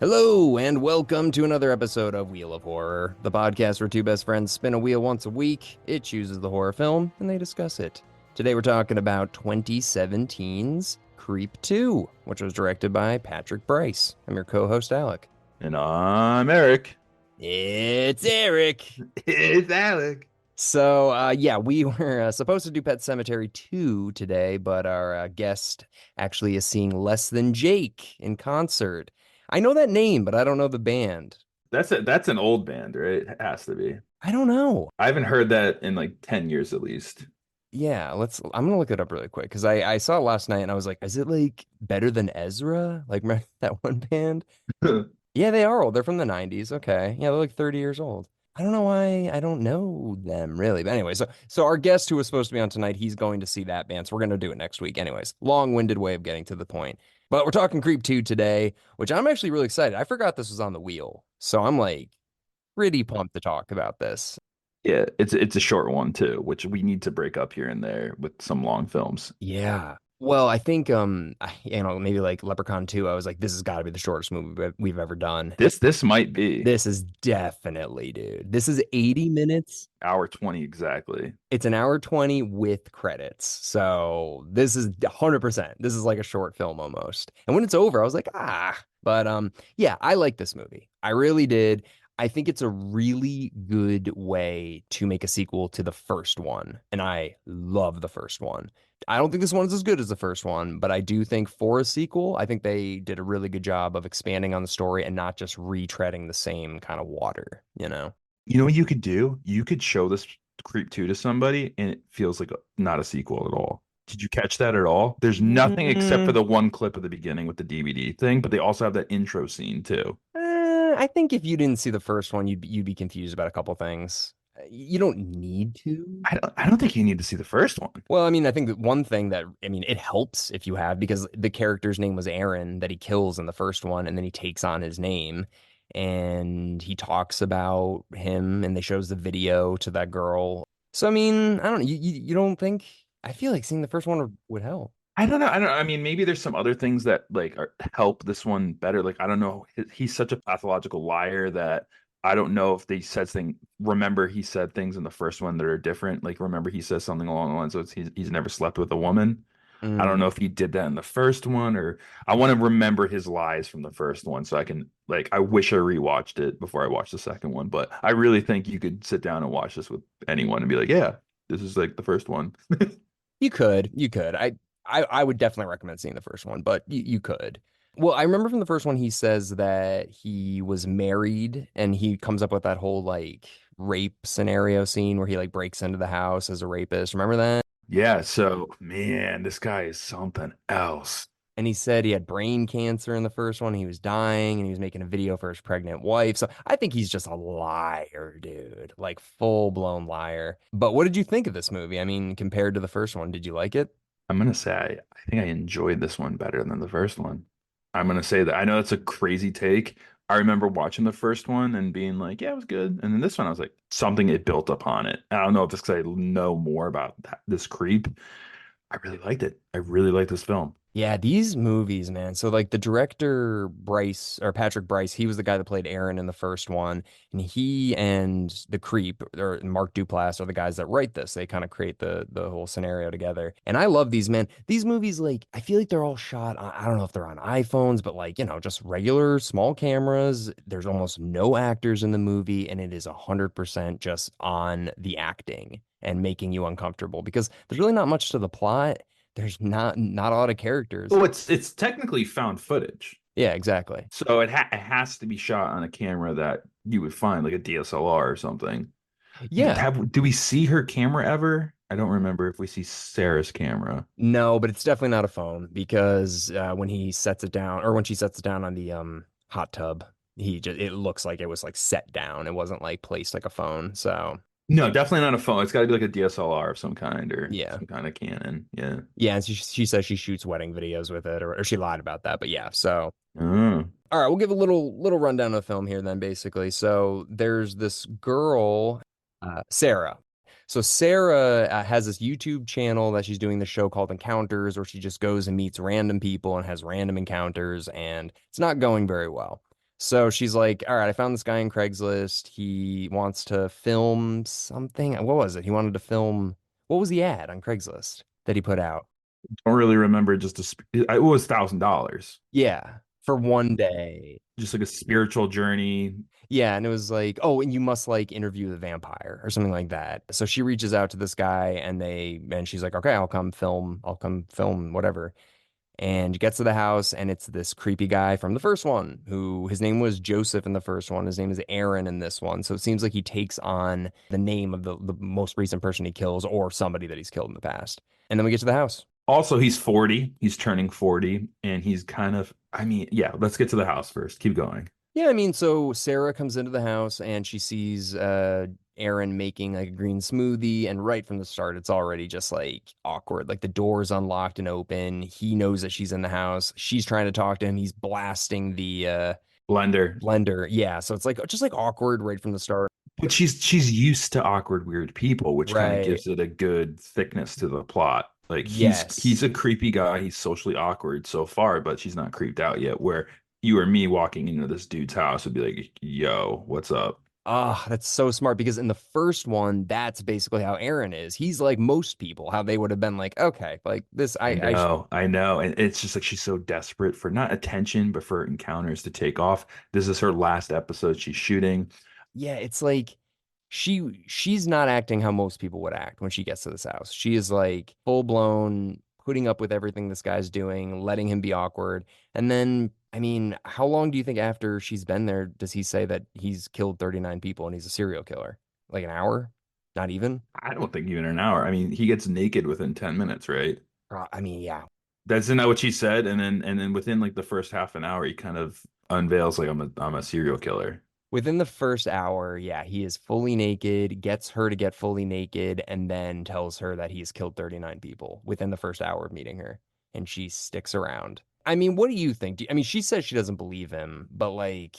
Hello, and welcome to another episode of Wheel of Horror, the podcast where two best friends spin a wheel once a week. It chooses the horror film, and they discuss it. Today we're talking about 2017's Creep 2, which was directed by Patrick Brice. I'm your co-host, Alec. And I'm Erik. It's Erik! It's Alec. So, we were supposed to do Pet Sematary 2 today, but our guest actually is seeing Less Than Jake in concert. I know that name, but I don't know the band. That's an old band, right? It has to be. I don't know. I haven't heard that in like 10 years at least. Yeah, I'm gonna look it up really quick because I saw it last night and I was like, is it like better than Ezra? Like remember that one band? Yeah, they are old. They're from the 90s. Okay. Yeah, they're like 30 years old. I don't know why I don't know them really. But anyway, so our guest who was supposed to be on tonight, he's going to see that band. So we're gonna do it next week. Anyways, long-winded way of getting to the point. But we're talking Creep 2 today, which I'm actually really excited. I forgot this was on the wheel. So I'm like pretty pumped to talk about this. Yeah, it's a short one too, which we need to break up here and there with some long films. Yeah. Well, I think maybe like Leprechaun 2, I was like, this has got to be the shortest movie we've ever done. This might be This is definitely, dude. This is 80 minutes. hour 20 exactly. It's an hour 20 with credits. So this is 100%. This is like a short film almost. And when it's over, I was like, ah. But yeah, I like this movie. I really did. I think it's a really good way to make a sequel to the first one. And I love the first one. I don't think this one's as good as the first one, but I do think for a sequel, I think they did a really good job of expanding on the story and not just retreading the same kind of water, you know? You know what you could do? You could show this Creep 2 to somebody and it feels like not a sequel at all. Did you catch that at all? There's nothing except for Mm, the one clip at the beginning with the DVD thing, but they also have that intro scene too. I think if you didn't see the first one, you'd be confused about a couple things. You don't need to. I don't think you need to see the first one. Well, I mean, I think that one thing that, I mean, it helps if you have, because the character's name was Aaron that he kills in the first one, and then he takes on his name and he talks about him and they shows the video to that girl. So, I mean, I don't know. You don't think, I feel like seeing the first one would help. I don't know. I don't. I mean, maybe there's some other things that help this one better. Like I don't know. He's such a pathological liar that I don't know if they said thing. Remember, he said things in the first one that are different. Like remember, he says something along the lines of he's never slept with a woman. I don't Mm, know if he did that in the first one or I want to remember his lies from the first one so I can like I wish I rewatched it before I watched the second one. But I really think you could sit down and watch this with anyone and be like, yeah, this is like the first one. you could. I would definitely recommend seeing the first one, but you could. Well, I remember from the first one, he says that he was married and he comes up with that whole like rape scenario scene where he like breaks into the house as a rapist. Remember that? Yeah, so man, this guy is something else. And he said he had brain cancer in the first one. He was dying and he was making a video for his pregnant wife. So I think he's just a liar, dude. Like full blown liar. But what did you think of this movie? I mean, compared to the first one, did you like it? I'm gonna say I think I enjoyed this one better than the first one. I'm gonna say that. I know it's a crazy take. I remember watching the first one and being like, yeah, it was good. And then this one, I was like, something it built upon it. I don't know if it's because I know more about this creep. I really liked it. I really liked this film. Yeah, these movies, man. So like the director Bryce or Patrick Bryce, he was the guy that played Aaron in the first one, and he and the creep or Mark Duplass are the guys that write this. They kind of create the whole scenario together. And I love these, man. These movies, like I feel like they're all shot I don't know if they're on iPhones, but like, just regular small cameras. There's almost no actors in the movie, and it is 100% just on the acting and making you uncomfortable because there's really not much to the plot. There's not a lot of characters. Oh, it's technically found footage. Yeah, exactly. So it has to be shot on a camera that you would find like a DSLR or something. Yeah. Do we see her camera ever? I don't remember if we see Sarah's camera. No, but it's definitely not a phone because when he sets it down or when she sets it down on the hot tub, it looks like it was like set down. It wasn't like placed like a phone. So, No, definitely not a phone. It's got to be like a DSLR of some kind or yeah. some kind of Canon. Yeah. Yeah, and she says she shoots wedding videos with it or she lied about that, but yeah. So, Oh. all right, we'll give a little rundown of the film here then basically. So, there's this girl Sarah. So Sarah has this YouTube channel that she's doing the show called Encounters, where she just goes and meets random people and has random encounters, and it's not going very well. So she's like, all right, I found this guy in Craigslist. He wants to film something. What was it? He wanted to film, what was the ad on Craigslist that he put out? Don't really remember. It was $1,000. Yeah, for one day. Just like a spiritual journey. Yeah, and it was like, oh, and you must like interview the vampire or something like that. So she reaches out to this guy and she's like, okay, I'll come film whatever. And gets to the house, and it's this creepy guy from the first one, who his name was Joseph in the first one. His name is Aaron in this one. So it seems like he takes on the name of the most recent person he kills or somebody that he's killed in the past. And then we get to the house. Also, he's 40. He's turning 40, and he's kind of, I mean, yeah, let's get to the house first. Keep going. Yeah, I mean, so Sarah comes into the house and she sees Aaron making like a green smoothie, and right from the start, it's already just like awkward. Like the door is unlocked and open. He knows that she's in the house. She's trying to talk to him. He's blasting the Blender. blender. Yeah, so it's like just like awkward right from the start. But she's used to awkward, weird people, which kind of Right. gives it a good thickness to the plot. Like he's Yes. a creepy guy. He's socially awkward so far, but she's not creeped out yet. Where you or me walking into this dude's house would be like, "Yo, what's up?" Ah, that's so smart because in the first one, that's basically how Aaron is. He's like most people, how they would have been like, okay, like this, I know, and it's just like she's so desperate for not attention, but for encounters to take off. This is her last episode she's shooting. yeah, it's like she's not acting how most people would act when she gets to this house. She is like full blown putting up with everything this guy's doing, letting him be awkward. And then, I mean, how long do you think after she's been there does he say that he's killed 39 people and he's a serial killer? Like an hour? Not even? I don't think even an hour. I mean, he gets naked within 10 minutes, right? I mean, yeah. That's not what she said, and then within like the first half an hour, he kind of unveils like I'm a serial killer. Within the first hour, yeah, he is fully naked, gets her to get fully naked, and then tells her that he's killed 39 people within the first hour of meeting her. And she sticks around. I mean, what do you think? I mean, she says she doesn't believe him, but like,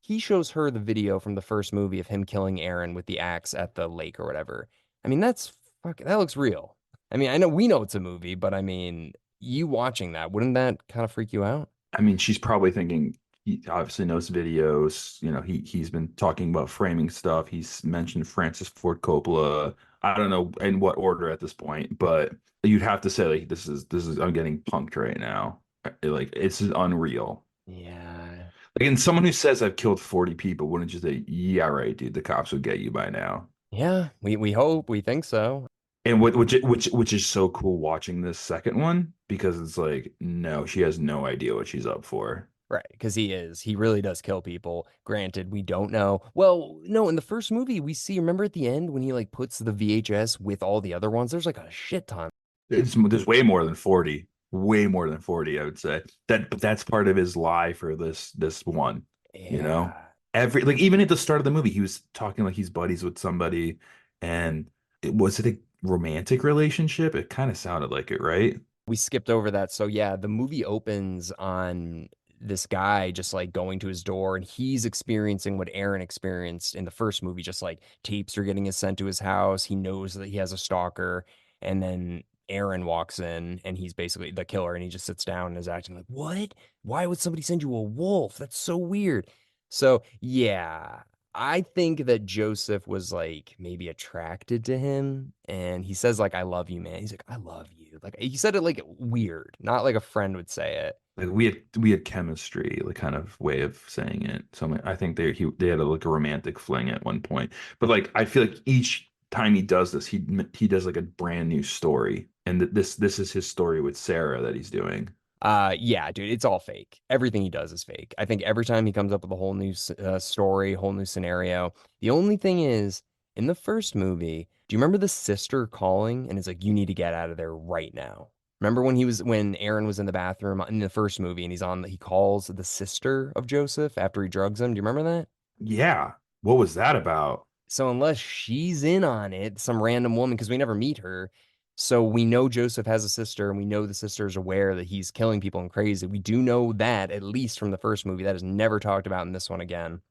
he shows her the video from the first movie of him killing Aaron with the axe at the lake or whatever. I mean, that looks real. I mean, I know we know it's a movie, but I mean, you watching that, wouldn't that kind of freak you out? I mean, she's probably thinking he obviously knows videos. You know, he's been talking about framing stuff. He's mentioned Francis Ford Coppola. I don't know in what order at this point, but you'd have to say like this is I'm getting punked right now. Like it's unreal. Yeah. Like, and someone who says I've killed 40 people, wouldn't you say, yeah, right, dude, the cops would get you by now. Yeah, we hope, we think so. And which is so cool watching this second one because it's like, no, she has no idea what she's up for. Right, because he really does kill people. Granted, we don't know. Well, no, in the first movie, we see, remember at the end when he like puts the VHS with all the other ones, there's like a shit ton. There's way more than 40, way more than 40, I would say. But that's part of his lie for this one, you know? Yeah. Every like even at the start of the movie, he was talking like he's buddies with somebody, and was it a romantic relationship? It kind of sounded like it, right? We skipped over that. So yeah, the movie opens on this guy just like going to his door and he's experiencing what Aaron experienced in the first movie, just like tapes are getting sent to his house. He knows that he has a stalker, and then Aaron walks in and he's basically the killer and he just sits down and is acting like, "What? Why would somebody send you a wolf? That's so weird." So, yeah, I think that Joseph was like maybe attracted to him, and he says like I love you, man. He's like I love you. Like he said it like weird, not like a friend would say it. Like we had chemistry, like kind of way of saying it. So I think they had like a romantic fling at one point. But like I feel like each time he does this, he does like a brand new story, and this is his story with Sarah that he's doing. Yeah, dude, it's all fake. Everything he does is fake. I think every time he comes up with a whole new story, whole new scenario. The only thing is, in the first movie, do you remember the sister calling and it's like, you need to get out of there right now? Remember when Aaron was in the bathroom in the first movie and he calls the sister of Joseph after he drugs him? Do you remember that? Yeah, what was that about? So unless she's in on it, some random woman, because we never meet her. So we know Joseph has a sister, and we know the sister is aware that he's killing people and crazy. We do know that, at least from the first movie. That is never talked about in this one again.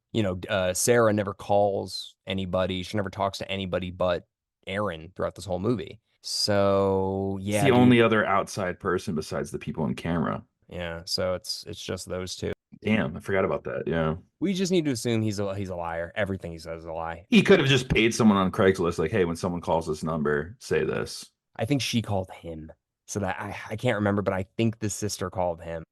Sarah never calls anybody. She never talks to anybody but Aaron throughout this whole movie. So It's yeah, the dude. only other outside person besides the people in camera. Yeah. So it's just those two. Damn, I forgot about that. Yeah. We just need to assume he's a liar. Everything he says is a lie. He could have just paid someone on Craigslist, like, hey, when someone calls this number, say this. I think she called him. So that I can't remember, but I think the sister called him.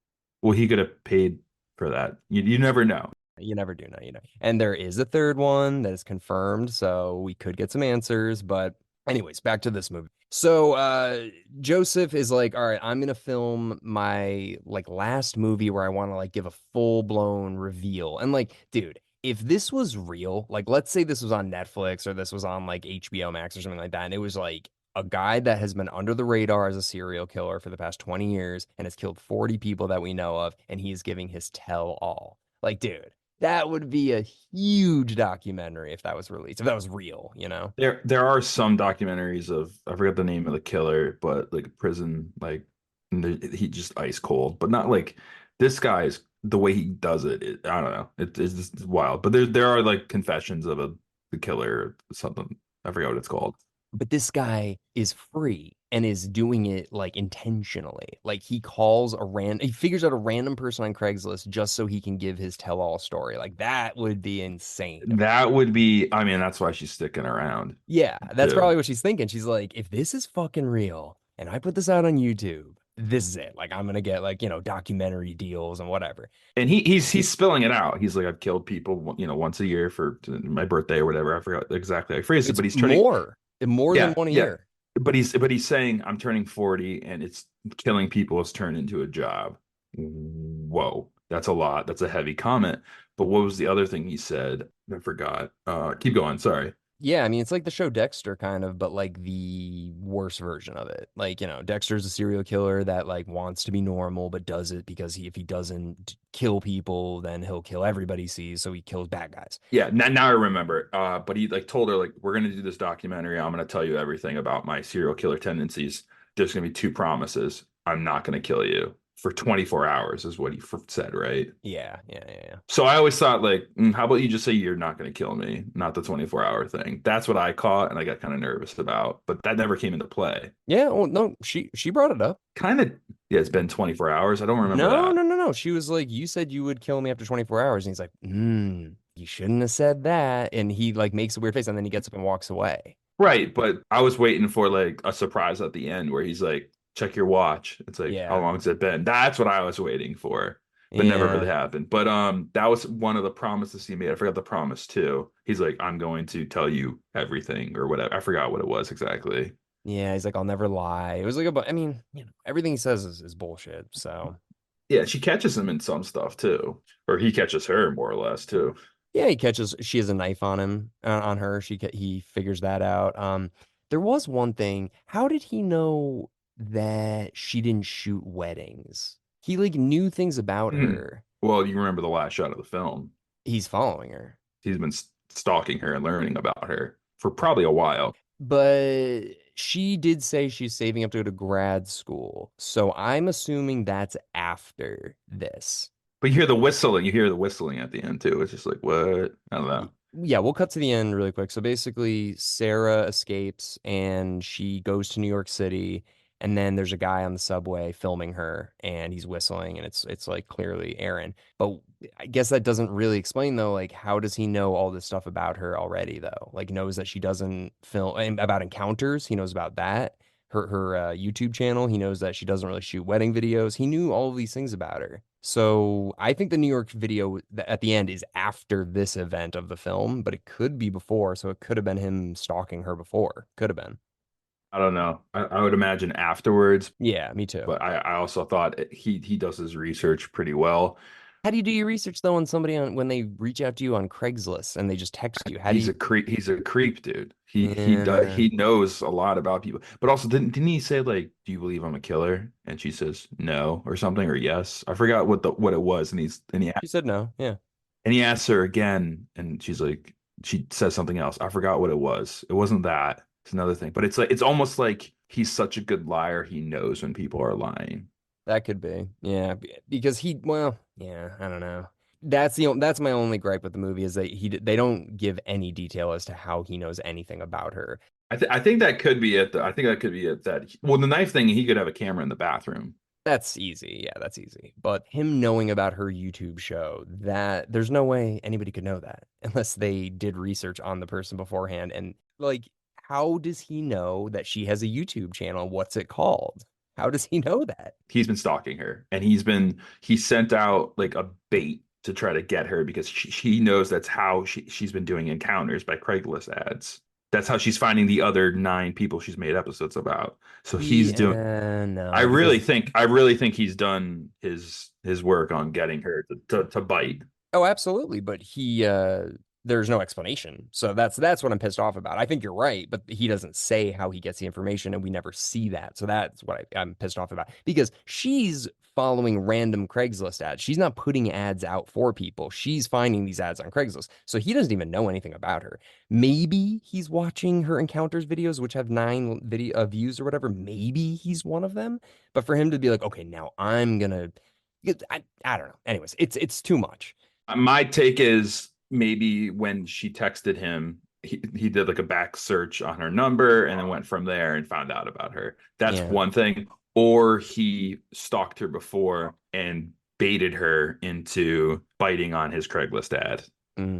Well, he could have paid for that. You never know. You never do know, you know. And there is a third one that is confirmed, so we could get some answers. But anyways, back to this movie. So Joseph is like, all right, I'm gonna film my like last movie where I want to like give a full-blown reveal. And like, dude, if this was real, like let's say this was on Netflix or this was on like HBO Max or something like that, and it was like a guy that has been under the radar as a serial killer for the past 20 years and has killed 40 people that we know of, and he is giving his tell all. Like, dude, that would be a huge documentary if that was released, if that was real, you know? There are some documentaries of I forget the name of the killer, but like prison, like he just ice cold, but not like this guy's the way he does it. I don't know. It's just wild. But there are like confessions of the killer or something. I forgot what it's called. But this guy is free and is doing it like intentionally. Like he figures out a random person on Craigslist just so he can give his tell-all story. Like that would be insane. That would be. I mean, that's why she's sticking around Yeah, that's too. probably what she's thinking. She's like, if this is fucking real and I put this out on YouTube, this is it. Like I'm gonna get like, documentary deals and whatever. And he's spilling it out. He's like, I've killed people, once a year for my birthday or whatever. I forgot exactly. I phrased it, It's but he's turning. more than Yeah, one a yeah. year. But he's saying I'm turning 40 and it's killing people has turned into a job. Whoa, that's a lot. That's a heavy comment. But what was the other thing he said? I forgot. Keep going. Sorry. Yeah, I mean, it's like the show Dexter kind of, but like the worse version of it. Like, Dexter's a serial killer that like wants to be normal, but does it because if he doesn't kill people, then he'll kill everybody he sees, so he kills bad guys. Yeah, now I remember. But he like told her like we're gonna do this documentary. I'm gonna tell you everything about my serial killer tendencies. There's gonna be two promises. I'm not gonna kill you for 24 hours, is what he said, right? Yeah, yeah, yeah, yeah. So I always thought like, how about you just say you're not gonna kill me, not the 24-hour thing. That's what I caught, and I got kind of nervous about. But that never came into play. Yeah, well, no, she brought it up. Kind of, yeah. It's been 24 hours. I don't remember No, that. no, no, no. She was like, you said you would kill me after 24 hours. And he's like, you shouldn't have said that. And he like makes a weird face and then he gets up and walks away. Right, but I was waiting for like a surprise at the end where he's like, check your watch. It's like, how Yeah. long has it been? That's what I was waiting for, but never really Yeah. happened. But that was one of the promises he made. I forgot the promise too. He's like, I'm going to tell you everything or whatever. I forgot what it was exactly. Yeah. He's like, I'll never lie. It was like, I mean, everything he says is bullshit. So Yeah, she catches him in some stuff too, or he catches her more or less too. yeah, she has a knife on him, on her. He figures that out. There was one thing. How did he know that she didn't shoot weddings? He like knew things about Hmm. her. Well, you remember the last shot of the film. He's following her. He's been stalking her and learning about her for probably a while. But she did say she's saving up to go to grad school. So I'm assuming that's after this. But you hear the whistling. You hear the whistling at the end too. It's just like what? I don't know. Yeah, we'll cut to the end really quick. So basically, Sarah escapes and she goes to New York City, and then there's a guy on the subway filming her, and he's whistling, and it's like clearly Aaron. But I guess that doesn't really explain though, like how does he know all this stuff about her already though? Like knows that she doesn't film and about encounters, he knows about that. Her YouTube channel, he knows that she doesn't really shoot wedding videos. He knew all of these things about her. So I think the New York video at the end is after this event of the film, but it could be before. So it could have been him stalking her before. Could have been. I don't know. I would imagine afterwards, Yeah, me too. but I also thought he does his research pretty well. How do you do your research though on somebody on when they reach out to you on Craigslist and they just text you? How do He's you? a creep. He's a creep, dude. He does Yeah. he knows a lot about people. But also, didn't he say like, "Do you believe I'm a killer?" And she says no or something or yes. I forgot what it was. She said no. Yeah. And he asks her again, and she's like, she says something else. I forgot what it was. It wasn't that. It's another thing. But it's almost like he's such a good liar. He knows when people are lying. That could be. Yeah, because well, yeah, I don't know. That's my only gripe with the movie is that they don't give any detail as to how he knows anything about her. I think that could be it. I think that could be it. Well, the knife thing, he could have a camera in the bathroom. That's easy. Yeah, that's easy. But him knowing about her YouTube show, that there's no way anybody could know that unless they did research on the person beforehand. And like, how does he know that she has a YouTube channel? What's it called? How does he know that? He's been stalking her, and he sent out like a bait to try to get her because she knows that's how she's been doing encounters by Craigslist ads. That's how she's finding the other 9 people she's made episodes about. So he's doing. No, because I really think he's done his work on getting her to bite. oh, absolutely. But there's no explanation. So that's what I'm pissed off about. I think you're right, but he doesn't say how he gets the information, and we never see that. So that's what I'm pissed off about because she's following random Craigslist ads. She's not putting ads out for people. She's finding these ads on Craigslist. So he doesn't even know anything about her. Maybe he's watching her encounters videos, which have 9 video views or whatever. Maybe he's one of them. But for him to be like, okay, now I'm gonna, I don't know. Anyways, it's too much. My take is maybe when she texted him, he did like a back search on her number and then went from there and found out about her. That's Yeah. one thing. Or he stalked her before and baited her into biting on his Craigslist ad.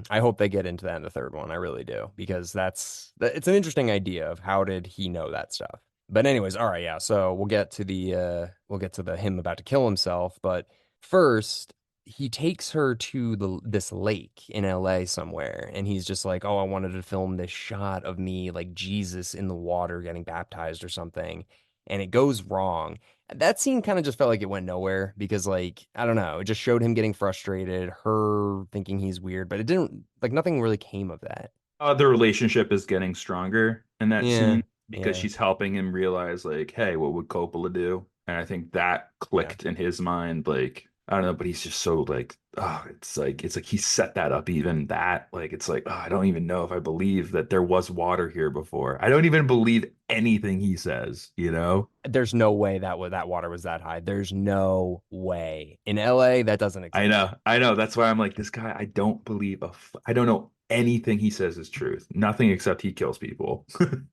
I hope they get into that in the third one. I really do because it's an interesting idea of how did he know that stuff. But anyways, all right, yeah. So we'll get to the him about to kill himself, but first he takes her to the this lake in LA somewhere and he's just like, "Oh, I wanted to film this shot of me like Jesus in the water getting baptized or something." And it goes wrong. That scene kind of just felt like it went nowhere because, like, I don't know, it just showed him getting frustrated, her thinking he's weird, but it didn't, like, nothing really came of that. The relationship is getting stronger in that Yeah, scene because yeah, she's helping him realize, like, hey, what would Coppola do? And I think that yeah. clicked in his mind. Like, I don't know, but he's just so like, oh, it's like he set that up. Even that, like, it's like, oh, I don't even know if I believe that there was water here before. I don't even believe anything he says. You know? There's no way that water was that high. There's no way. In LA, that doesn't exist. I know. That's why I'm like, this guy. I don't believe I don't know anything he says is truth. Nothing except he kills people.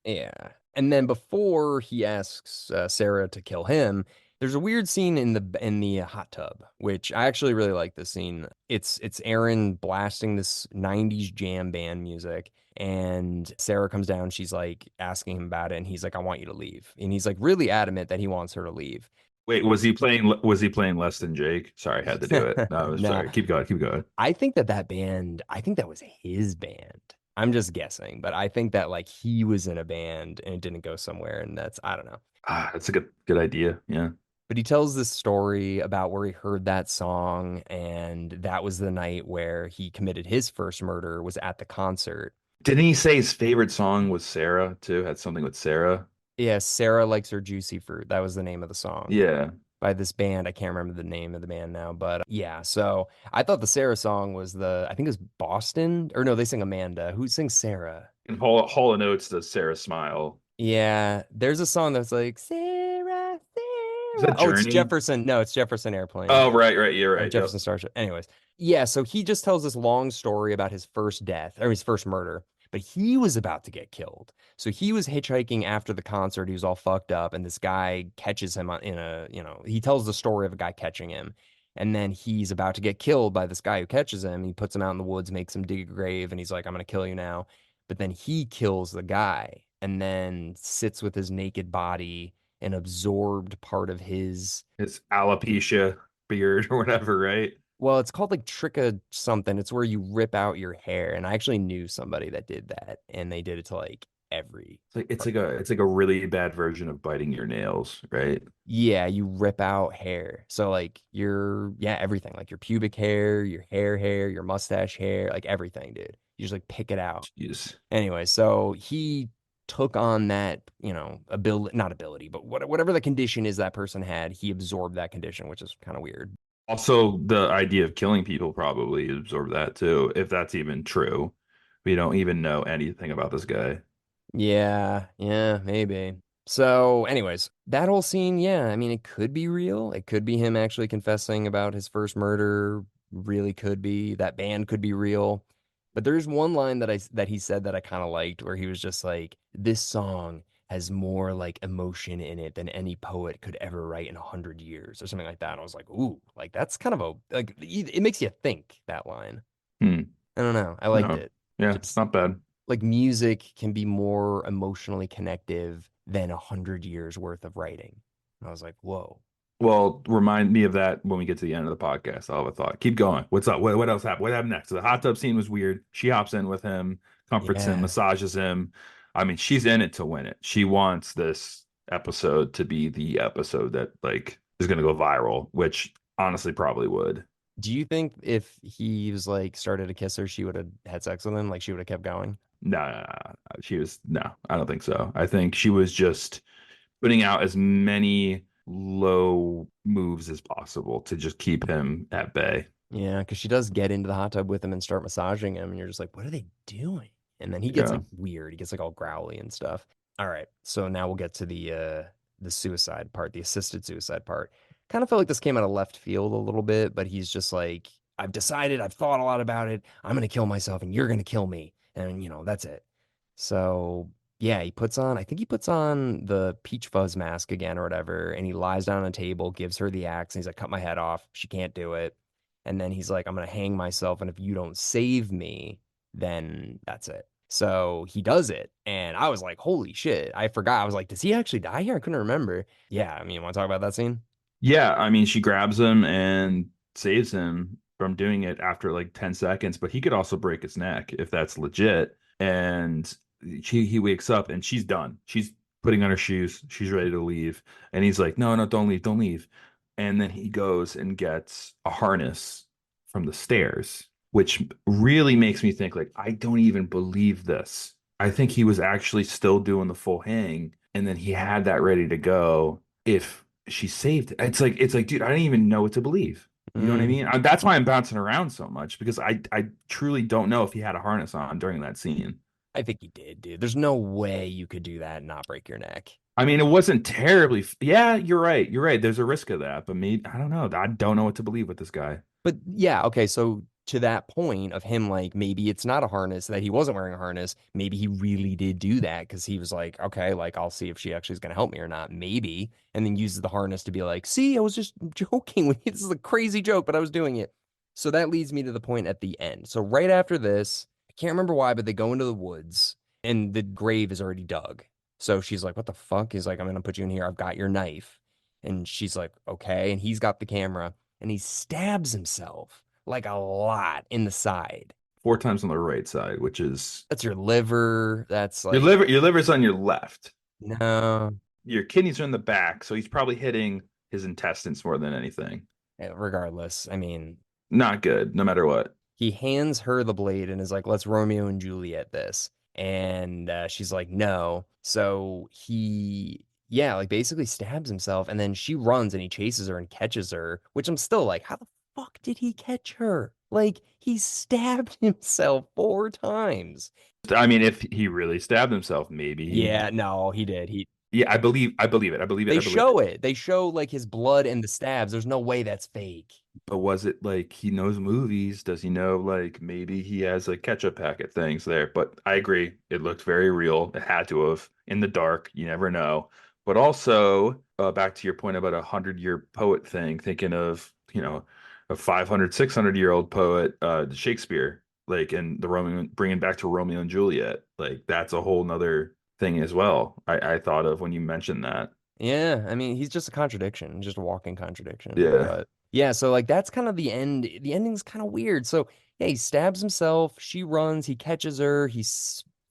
Yeah. And then before he asks Sarah to kill him, there's a weird scene in the hot tub, which I actually really like this scene. It's Aaron blasting this 90s jam band music and Sarah comes down, she's like asking him about it and he's like I want you to leave. And he's like really adamant that he wants her to leave. Wait, was he playing? Was he playing less than Jake? Sorry, I had to do it. No, I was Nah, sorry. Keep going. Keep going. I think that band, I think that was his band. I'm just guessing, but I think that like he was in a band and it didn't go somewhere and that's I don't know. That's a good idea. Yeah. But he tells this story about where he heard that song, and that was the night where he committed his first murder was at the concert. Didn't he say his favorite song was Sarah too? Had something with Sarah. Yes, Sarah likes her juicy fruit. That was the name of the song Yeah. by this band. I can't remember the name of the band now, but yeah. So I thought the Sarah song was I think it was Boston, or no, they sing Amanda. Who sings Sarah? And Hall and Oates does Sarah Smile. Yeah, there's a song that's like Is Sarah. that Oh, it's Journey? Jefferson. No, it's Jefferson Airplane. Oh, right. You're Or right. Yep. Jefferson Starship. Anyways, yeah, so he just tells this long story about his first death or his first murder, but he was about to get killed. So he was hitchhiking after the concert. He was all fucked up, and this guy catches him in he tells the story of a guy catching him. And then he's about to get killed by this guy who catches him. He puts him out in the woods, makes him dig a grave, and he's like, I'm going to kill you now. But then he kills the guy and then sits with his naked body and absorbed part of his. It's alopecia beard or whatever, right? Well, it's called like tricka something. It's where you rip out your hair. And I actually knew somebody that did that, and they did it to like every It's part. like a really bad version of biting your nails, right? Yeah, you rip out hair. So like yeah, everything, like your pubic hair, your hair, your mustache hair, like everything, dude. You just like pick it out. Jeez. Anyway, so he took on that, ability, not ability, but whatever the condition is that person had, he absorbed that condition, which is kind of weird. Also, the idea of killing people probably absorbed that too, if that's even true. We don't even know anything about this guy. Yeah, yeah, maybe. So, anyways, that whole scene, yeah, I mean, it could be real. It could be him actually confessing about his first murder. Really could be. That band could be real. But there's one line that he said that I kind of liked where he was just like, "This song has more like emotion in it than any poet could ever write in 100 years or something like that. And I was like, ooh, like that's kind of a like it makes you think that line. Hmm. I don't know. I liked No. it. Yeah, it's Just not bad. like music can be more emotionally connective than 100 years worth of writing. And I was like, whoa. Well, remind me of that when we get to the end of the podcast. I'll have a thought. Keep going. What's up? What else happened? What happened next? So the hot tub scene was weird. She hops in with him, comforts him, Yeah. massages him. I mean, she's in it to win it. She wants this episode to be the episode that like is going to go viral, which honestly probably would. Do you think if he was like started to kiss her, she would have had sex with him? Like she would have kept going? No, no, no, no. She was no, I don't think so. I think she was just putting out as many low moves as possible to just keep him at bay. Yeah, because she does get into the hot tub with him and start massaging him, and you're just like, what are they doing? And then he gets Yeah. like weird. He gets like all growly and stuff. All right, so now we'll get to the suicide part, the assisted suicide part. Kind of felt like this came out of left field a little bit, but he's just like, I've decided, I've thought a lot about it. I'm gonna kill myself, and you're gonna kill me, and that's it. So yeah, I think he puts on the peach fuzz mask again or whatever, and he lies down on a table, gives her the axe, and he's like, cut my head off. She can't do it. And then he's like, I'm gonna hang myself, and if you don't save me, then that's it. So he does it, and I was like, holy shit. I forgot. I was like, does he actually die here? I couldn't remember. Yeah, I mean, want to talk about that scene? Yeah, I mean, she grabs him and saves him from doing it after like 10 seconds, but he could also break his neck if that's legit. And he wakes up and she's done. She's putting on her shoes. She's ready to leave. And he's like, "No, no, don't leave, don't leave." And then he goes and gets a harness from the stairs, which really makes me think like, I don't even believe this. I think he was actually still doing the full hang, and then he had that ready to go if she saved it. It's like, dude, I don't even know what to believe. You know what I Mm, mean? That's why I'm bouncing around so much because I truly don't know if he had a harness on during that scene. I think he did, dude. There's no way you could do that and not break your neck. I mean, it wasn't terribly. Yeah, you're right. You're right. There's a risk of that, but maybe I don't know. I don't know what to believe with this guy. But yeah, okay, so to that point of him, like maybe it's not a harness that he wasn't wearing a harness. Maybe he really did do that because he was like, okay, like I'll see if she actually is gonna help me or not. Maybe, and then uses the harness to be like, see, I was just joking with you. This is a crazy joke, but I was doing it. So that leads me to the point at the end. So right after this, I can't remember why, but they go into the woods and the grave is already dug. So she's like, what the fuck? He's like, I'm gonna put you in here. I've got your knife. And she's like, okay. And he's got the camera and he stabs himself like a lot in the side. Four times on the right side, which is That's your liver. That's your like, liver. Your liver's on your left. no, Your kidneys are in the back, so he's probably hitting his intestines more than anything. regardless. I mean, Not good, no matter what. he hands her the blade and is like, let's Romeo and Juliet this. And she's like, no. So yeah, like basically stabs himself. And then she runs and he chases her and catches her, which I'm still like, how the fuck did he catch her? Like, he stabbed himself 4 times. I mean, if he really stabbed himself, maybe he. Yeah, no, he did. Yeah, I believe it. I believe it. They I believe it. show it. They show like his blood and the stabs. There's no way that's fake. But was it like he knows movies? Does he know like maybe he has like ketchup packet things there? But I agree, it looked very real. It had to have. In the dark, you never know. But also, back to your point about 100-year poet thing, thinking of a 500, 600-year-old poet, Shakespeare, like in the Romeo, bringing back to Romeo and Juliet, like that's a whole nother thing as well. I thought of when you mentioned that. Yeah, I mean, he's just a contradiction, just a walking contradiction. Yeah. But yeah, so like that's kind of the end. The ending's kind of weird. So yeah, he stabs himself. She runs. He catches her.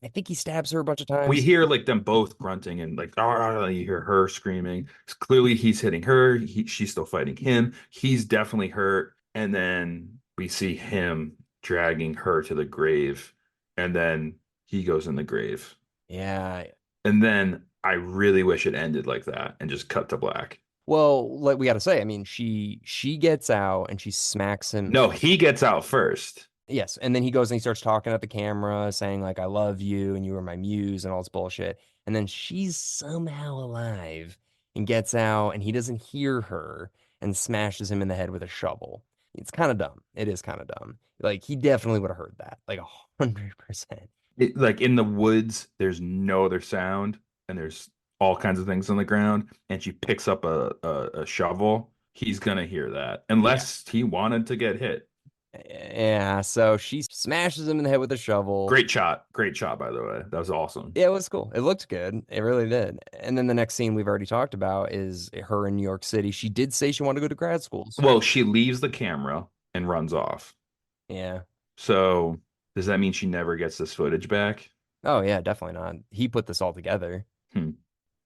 I think he stabs her a bunch of We times. hear like them both grunting and like you hear her screaming. Clearly he's hitting her. She's still fighting him. He's definitely hurt. And then we see him dragging her to the grave. And then he goes in the grave. Yeah. And then I really wish it ended like that and just cut to black. Well, like we got to say, I mean, she gets out and she smacks him. No, he gets out first. Yes, and then he goes and he starts talking at the camera, saying like, "I love you and you were my muse" and all this bullshit. And then she's somehow alive and gets out, and he doesn't hear her and smashes him in the head with a shovel. It's kind of dumb. It is kind of dumb. Like he definitely would have heard that, like 100%. Like in the woods, there's no other sound. and there's all kinds of things on the ground, and she picks up a shovel, he's gonna hear that Yeah. unless he wanted to get hit. Yeah, so she smashes him in the head with a shovel. Great shot, by the way. That was awesome. Yeah, it was cool. It looked good. It really did. And then the next scene we've already talked about is her in New York City. She did say she wanted to go to grad school. So Well, she leaves the camera and runs off. yeah. So does that mean she never gets this footage back? Oh yeah, definitely not. He put this all together. Hmm.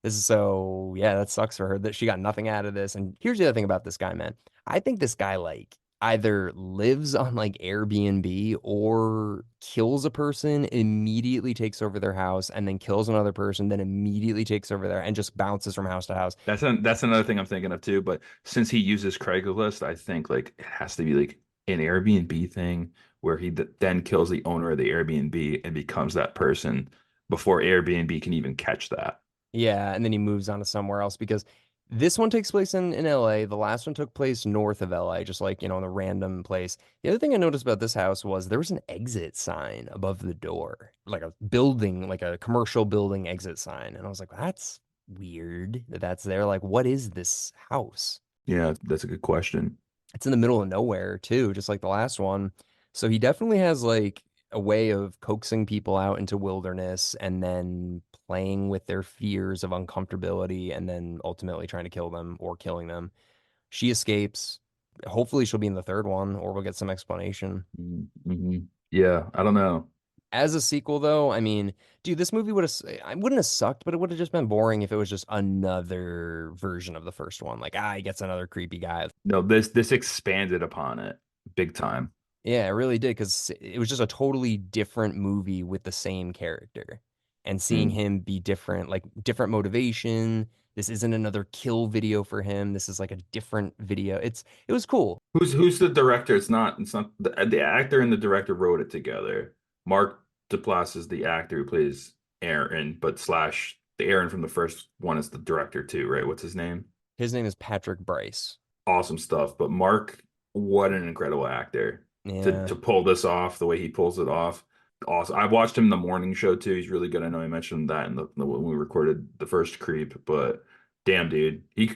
This is so yeah, that sucks for her that she got nothing out of this. And here's the other thing about this guy, man. I think this guy like either lives on like Airbnb or kills a person, immediately takes over their house, and then kills another person, then immediately takes over there and just bounces from house to house. That's another thing I'm thinking of too. But since he uses Craigslist, I think like it has to be like an Airbnb thing where he then kills the owner of the Airbnb and becomes that person before Airbnb can even catch that. Yeah, and then he moves on to somewhere else because this one takes place in LA. The last one took place north of LA, just like, in a random place. The other thing I noticed about this house was there was an exit sign above the door, like a building, like a commercial building exit sign. And I was like, that's weird that that's there. Like, what is this house? Yeah, that's a good question. It's in the middle of nowhere too, just like the last one. So he definitely has like a way of coaxing people out into wilderness and then playing with their fears of uncomfortability and then ultimately trying to kill them or killing them. She escapes. Hopefully she'll be in the third one or we'll get some explanation. Mm-hmm. Yeah, I don't know. As a sequel though, I mean, dude, this movie would have I wouldn't have sucked, but it would have just been boring if it was just another version of the first one. Like, he gets another creepy guy. No, this expanded upon it big time. Yeah, it really did because it was just a totally different movie with the same character. And seeing Mm. him be different, like different motivation. This isn't another kill video for him. This is like a different video. It was cool. Who's the director? It's not the actor and the director wrote it together. Mark Duplass is the actor who plays Aaron, but slash the Aaron from the first one is the director too, right? What's his name? His name is Patrick Bryce. Awesome stuff. But Mark, what an incredible actor Yeah. to pull this off the way he pulls it off. Awesome. I watched him in the morning show too. He's really good. I know I mentioned that in when we recorded the first Creep, but damn, dude, he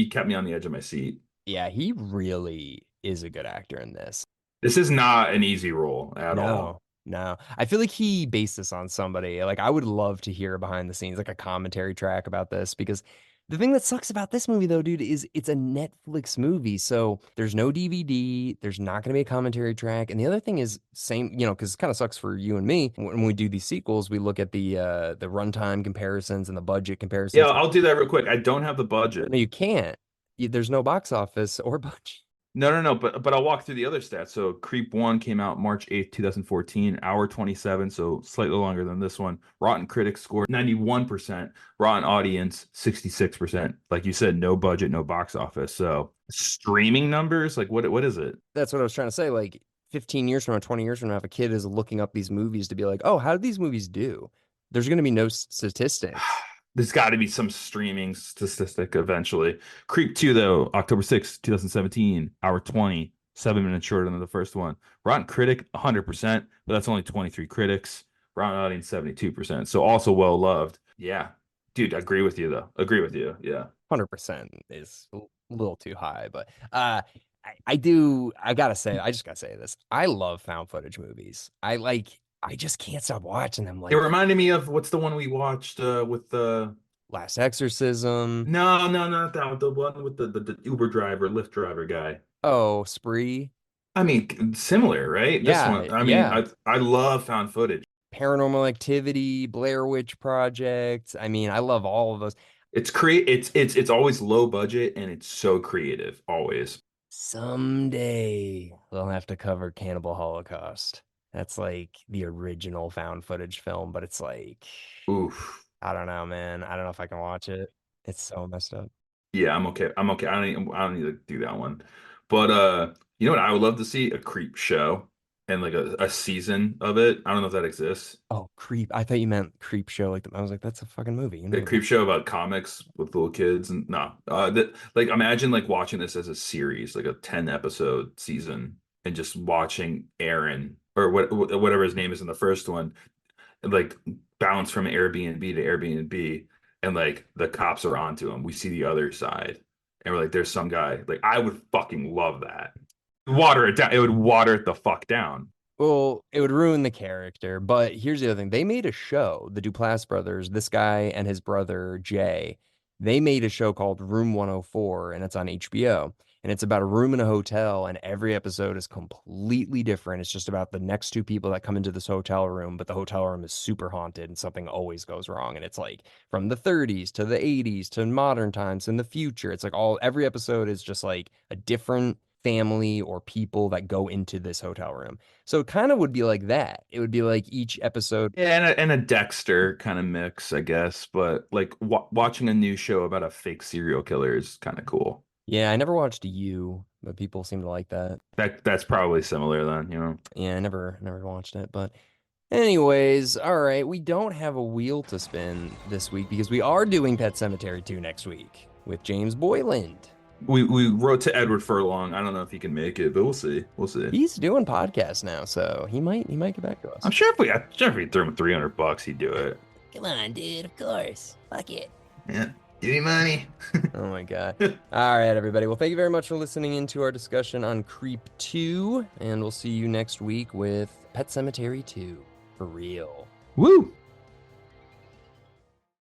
kept me on the edge of my seat. Yeah, he really is a good actor in this. This is not an easy role at No, all. no. I feel like he based this on somebody. Like, I would love to hear behind the scenes, like a commentary track about this, because the thing that sucks about this movie, though, dude, is it's a Netflix movie. So there's no DVD, there's not going to be a commentary track. And the other thing is, same, because it kind of sucks for you and me when we do these sequels, we look at the runtime comparisons and the budget Yeah, comparisons. I'll do that real quick. I don't have the budget. No, you can't. There's no box office or budget. No, but I'll walk through the other stats. So Creep 1 came out March 8th, 2014, hour 27, so slightly longer than this one. Rotten Critics score 91%, Rotten Audience 66%. Like you said, no budget, no box office. So streaming numbers, like what is it? That's what I was trying to say. Like 15 years from now, 20 years from now, if a kid is looking up these movies to be like, oh, how did these movies do? There's going to be no statistics. There's got to be some streaming statistic eventually. Creep 2, though, October 6th, 2017, hour 20, 7 minutes shorter than the first one. Rotten Critic, 100%, but that's only 23 critics. Rotten Audience, 72%. So also well loved. Yeah. Dude, I agree with you, though. Agree with you. Yeah. 100% is a little too high, but I gotta say, I just gotta say this. I love found footage movies. I just can't stop watching them. It Like reminded me of what's the one we watched with the. Last Exorcism. No, not that one. The one with the Uber driver, Lyft driver guy. Oh, Spree. I mean, similar, right? This Yeah, one, I mean, yeah. I love found footage. Paranormal Activity, Blair Witch Project. I mean, I love all of those. It's always low budget and it's so creative, always. Someday we'll have to cover Cannibal Holocaust. That's like the original found footage film, but it's like, Oof. I don't know, man. I don't know if I can watch it. It's so messed up. Yeah, I'm okay. I'm okay. I don't need to do that one. But you know what I would love to see? A creep show and like a season of it. I don't know if that exists. Oh, Creep. I thought you meant Creep Show. Like, I was like, that's a fucking movie. You know A what creep show about comics with little kids and no. That like imagine like watching this as a series, like a 10 episode season and just watching Aaron or whatever his name is in the first one, like bounce from Airbnb to Airbnb and like the cops are onto him. We see the other side, and we're like, there's some guy. Like I would fucking love that. Water it down. It would water it the fuck down. Well, it would ruin the character, but here's the other thing. They made a show, the Duplass brothers, this guy and his brother Jay. They made a show called Room 104, and it's on HBO. And it's about a room in a hotel, and every episode is completely different. It's just about the next two people that come into this hotel room, but the hotel room is super haunted and something always goes wrong. And it's like from the 30s to the 80s to modern times in the future. It's like every episode is just like a different family or people that go into this hotel room. So it kind of would be like that. It would be like each episode. Yeah, and a Dexter kind of mix, I guess. But like watching a new show about a fake serial killer is kind of cool. Yeah, I never watched You, but people seem to like that. That's probably similar then, you know. Yeah, I never watched it, but anyways, all right, we don't have a wheel to spin this week because we are doing Pet Cemetery 2 next week with James Boyland. We wrote to Edward Furlong. I don't know if he can make it, but we'll see. We'll see. He's doing podcasts now, so he might get back to us. I'm sure if we threw him $300, he'd do it. Come on, dude, of course. Fuck it. Yeah, give me money. Oh my God. All right, everybody. Well, thank you very much for listening into our discussion on Creep 2, and we'll see you next week with Pet Cemetery 2 for real. Woo!